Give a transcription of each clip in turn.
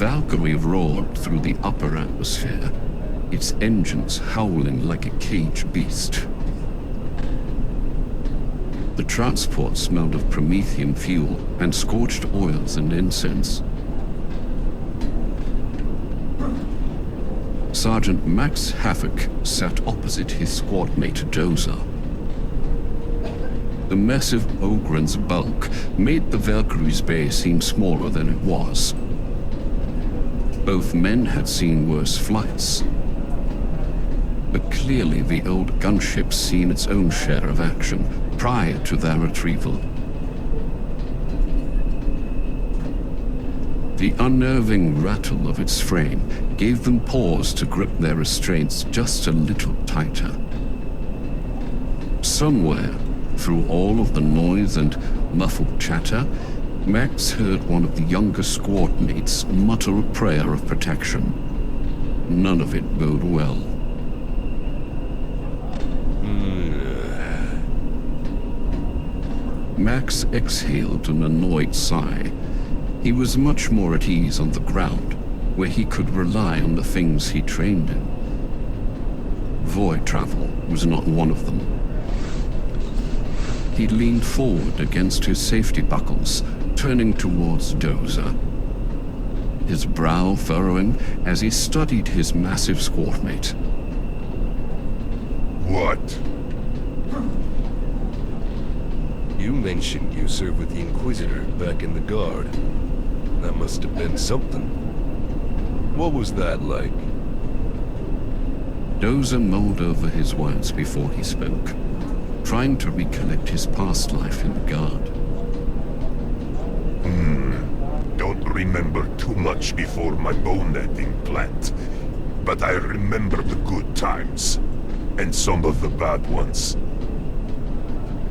Valkyrie roared through the upper atmosphere, its engines howling like a caged beast. The transport smelled of Promethean fuel and scorched oils and incense. Sergeant Max Havoc sat opposite his squad mate Dozer. The massive Ogren's bulk made the Valkyrie's base seem smaller than it was. Both men had seen worse flights, but clearly the old gunship's seen its own share of action prior to their retrieval. The unnerving rattle of its frame gave them pause to grip their restraints just a little tighter. Somewhere, through all of the noise and muffled chatter, Max heard one of the younger squad mates mutter a prayer of protection. None of it bode well. Max exhaled an annoyed sigh. He was much more at ease on the ground, where he could rely on the things he trained in. Void travel was not one of them. He leaned forward against his safety buckles, turning towards Dozer, his brow furrowing as he studied his massive squad mate. What? You mentioned you served with the Inquisitor back in the Guard. That must have been something. What was that like? Dozer mulled over his words before he spoke, trying to recollect his past life in the Guard. Don't remember too much before my bone implant, but I remember the good times, and some of the bad ones.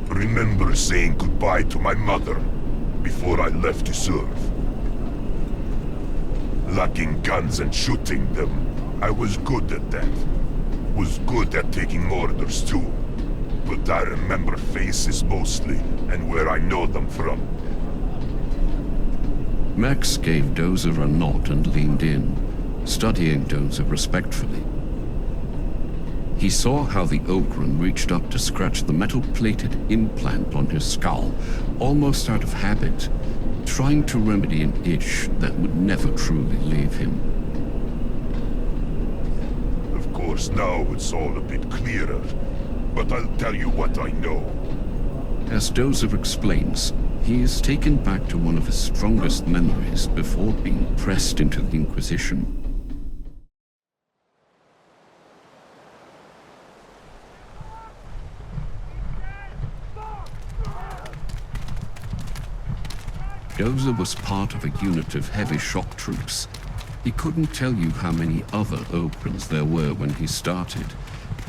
Remember saying goodbye to my mother before I left to serve. Lacking guns and shooting them, I was good at that. Was good at taking orders too. But I remember faces mostly, and where I know them from. Max gave Dozer a nod and leaned in, studying Dozer respectfully. He saw how the Ogren reached up to scratch the metal-plated implant on his skull, almost out of habit, trying to remedy an itch that would never truly leave him. Of course, now it's all a bit clearer, but I'll tell you what I know. As Dozer explains, he is taken back to one of his strongest memories before being pressed into the Inquisition. Dozer was part of a unit of heavy shock troops. He couldn't tell you how many other Ogrens there were when he started,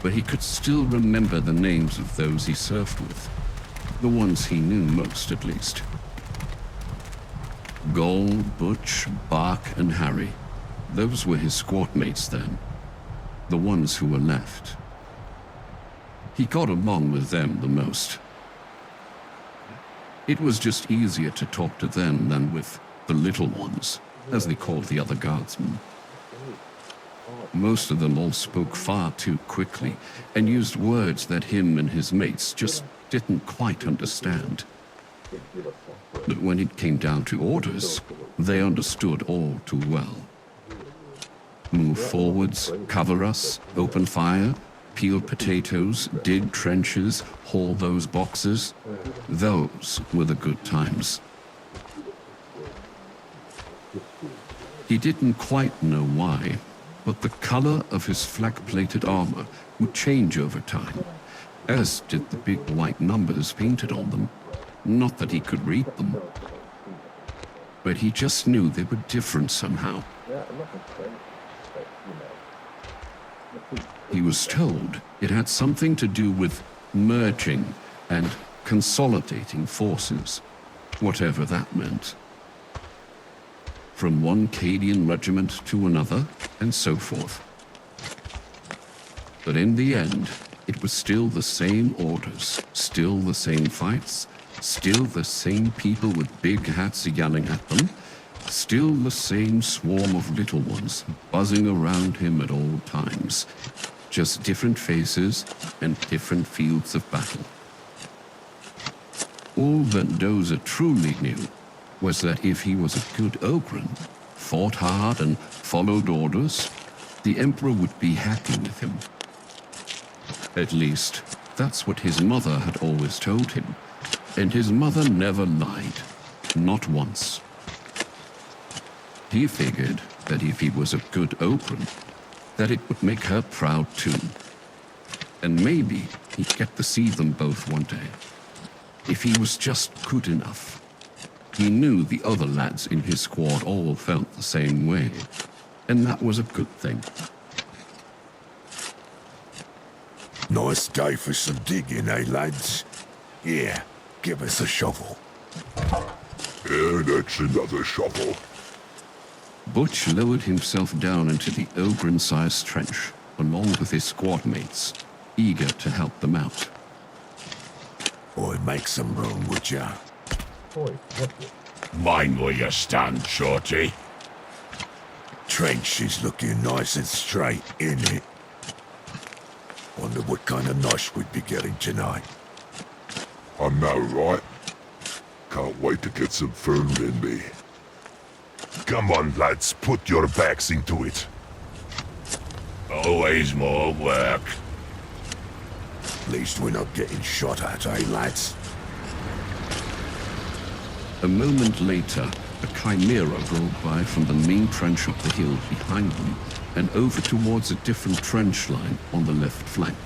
but he could still remember the names of those he served with. The ones he knew most, at least. Gol, Butch, Bark, and Harry. Those were his squad mates then. The ones who were left. He got along with them the most. It was just easier to talk to them than with the little ones, as they called the other guardsmen. Most of them all spoke far too quickly and used words that him and his mates just didn't quite understand. But when it came down to orders, they understood all too well. Move forwards, cover us, open fire, peel potatoes, dig trenches, haul those boxes. Those were the good times. He didn't quite know why, but the color of his flak-plated armor would change over time, as did the big white numbers painted on them. Not that he could read them, but he just knew they were different somehow. He was told it had something to do with merging and consolidating forces, whatever that meant. From one Cadian regiment to another, and so forth. But in the end, it was still the same orders, still the same fights, still the same people with big hats yelling at them, Still the same swarm of little ones buzzing around him at all times. Just different faces and different fields of battle. All that Dozer truly knew was that if he was a good Ogren, fought hard and followed orders, the Emperor would be happy with him. At least, that's what his mother had always told him, and his mother never lied, not once. He figured that if he was a good Ogren, that it would make her proud too. And maybe he'd get to see them both one day. If he was just good enough. He knew the other lads in his squad all felt the same way, and that was a good thing. Nice day for some digging, eh, lads? Yeah, give us a shovel. And that's another shovel. Butch lowered himself down into the Ogren-sized trench, along with his squad mates, eager to help them out. Boy, make some room, would ya? Mind where you stand, Shorty. Trench is looking nice and straight, isn't it? Wonder what kind of nosh we'd be getting tonight. I know, right? Can't wait to get some food in me. Come on, lads, put your backs into it. Always more work. At least we're not getting shot at, eh, lads? A moment later, a chimera rolled by from the main trench up the hill behind them and over towards a different trench line on the left flank.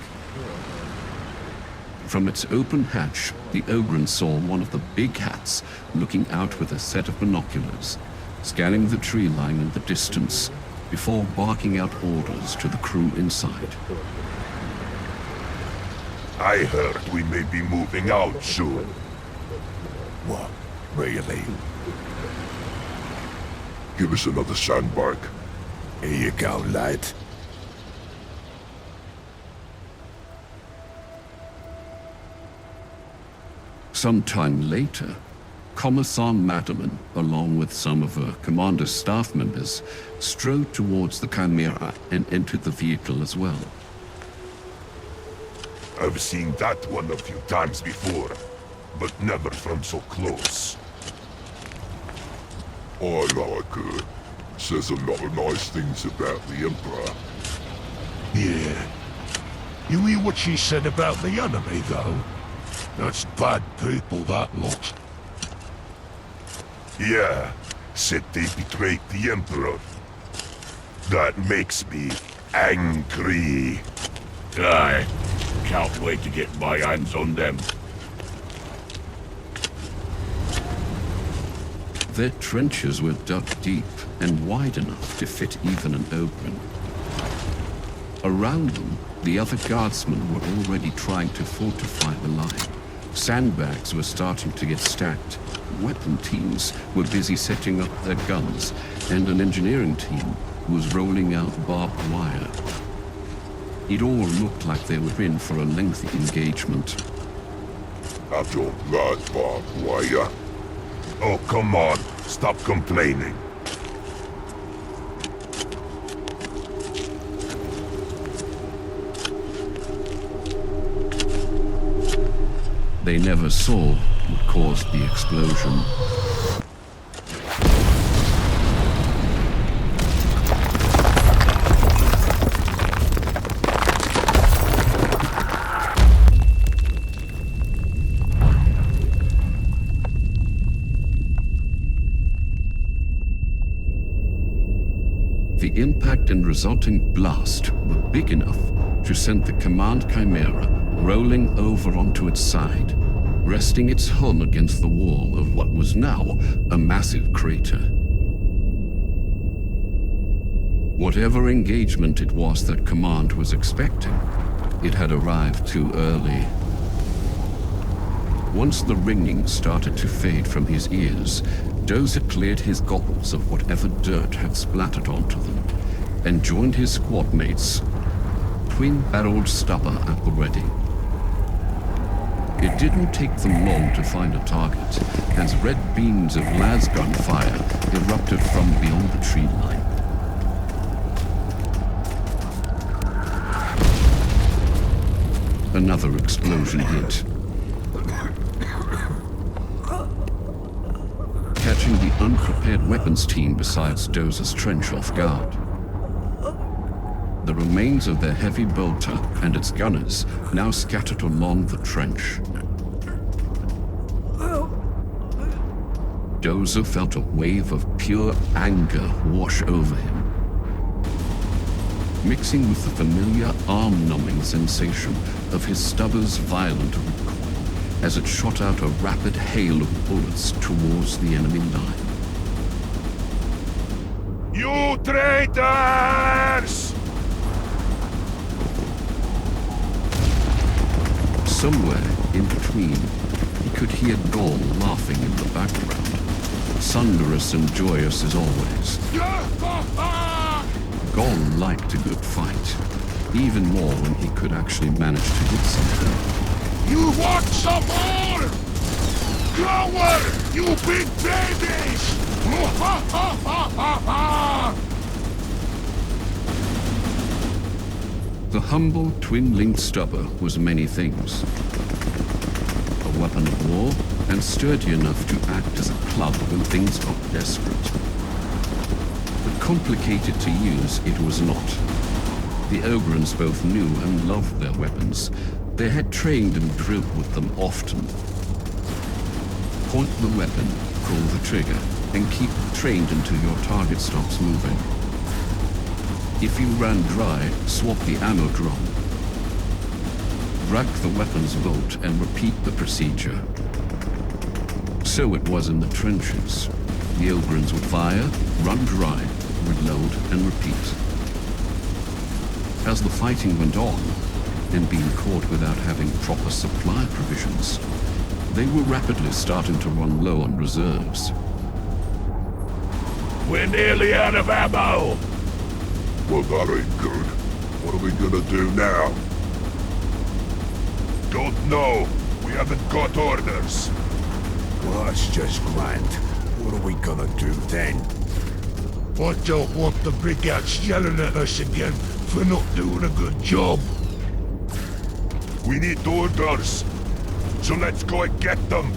From its open hatch, the Ogren saw one of the big hats looking out with a set of binoculars, scanning the tree line in the distance before barking out orders to the crew inside. I heard we may be moving out soon. What? Really? Give us another sandbag. Here you go, lad. Sometime later, Commissar Madeline, along with some of her commander's staff members, strode towards the Chimera and entered the vehicle as well. I've seen that one a few times before, but never from so close. I like her. Says a lot of nice things about the Emperor. Yeah. You hear what she said about the enemy, though? That's bad people, that lot. Yeah, said they betrayed the Emperor. That makes me angry. Aye, can't wait to get my hands on them. Their trenches were dug deep and wide enough to fit even an Ogren. Around them, the other guardsmen were already trying to fortify the line. Sandbags were starting to get stacked. Weapon teams were busy setting up their guns, and an engineering team was rolling out barbed wire. It all looked like they were in for a lengthy engagement. I don't like barbed wire. Oh, come on. Stop complaining. They never saw what caused the explosion. The impact and resulting blast were big enough to send the command Chimera rolling over onto its side, resting its hull against the wall of what was now a massive crater. Whatever engagement it was that Command was expecting, it had arrived too early. Once the ringing started to fade from his ears, Dozer cleared his goggles of whatever dirt had splattered onto them and joined his squad mates, twin-barreled stubber at the ready. It didn't take them long to find a target, as red beams of las gunfire erupted from beyond the tree line. Another explosion hit, catching the unprepared weapons team besides Dozer's trench off guard. The remains of their heavy bolter and its gunners now scattered along the trench. Dozer felt a wave of pure anger wash over him, mixing with the familiar arm-numbing sensation of his stubber's violent recoil as it shot out a rapid hail of bullets towards the enemy line. You traitors! Somewhere in between, he could hear Gaul laughing in the background, thunderous and joyous as always. Gaul liked a good fight, even more when he could actually manage to hit something. You want some more? Grower, you big babies! The humble twin-linked stubber was many things. A weapon of war, and sturdy enough to act as a club when things got desperate. But complicated to use, it was not. The Ogrons both knew and loved their weapons. They had trained and drilled with them often. Point the weapon, pull the trigger, and keep it trained until your target stops moving. If you ran dry, swap the ammo drum. Drag the weapon's bolt and repeat the procedure. So it was in the trenches. The Ogrons would fire, run dry, reload, and repeat. As the fighting went on, and being caught without having proper supply provisions, they were rapidly starting to run low on reserves. We're nearly out of ammo! Well, that ain't good. What are we gonna do now? Don't know. We haven't got orders. Well, that's just grand. What are we gonna do then? I don't want the big outs yelling at us again for not doing a good job. We need orders. So let's go and get them.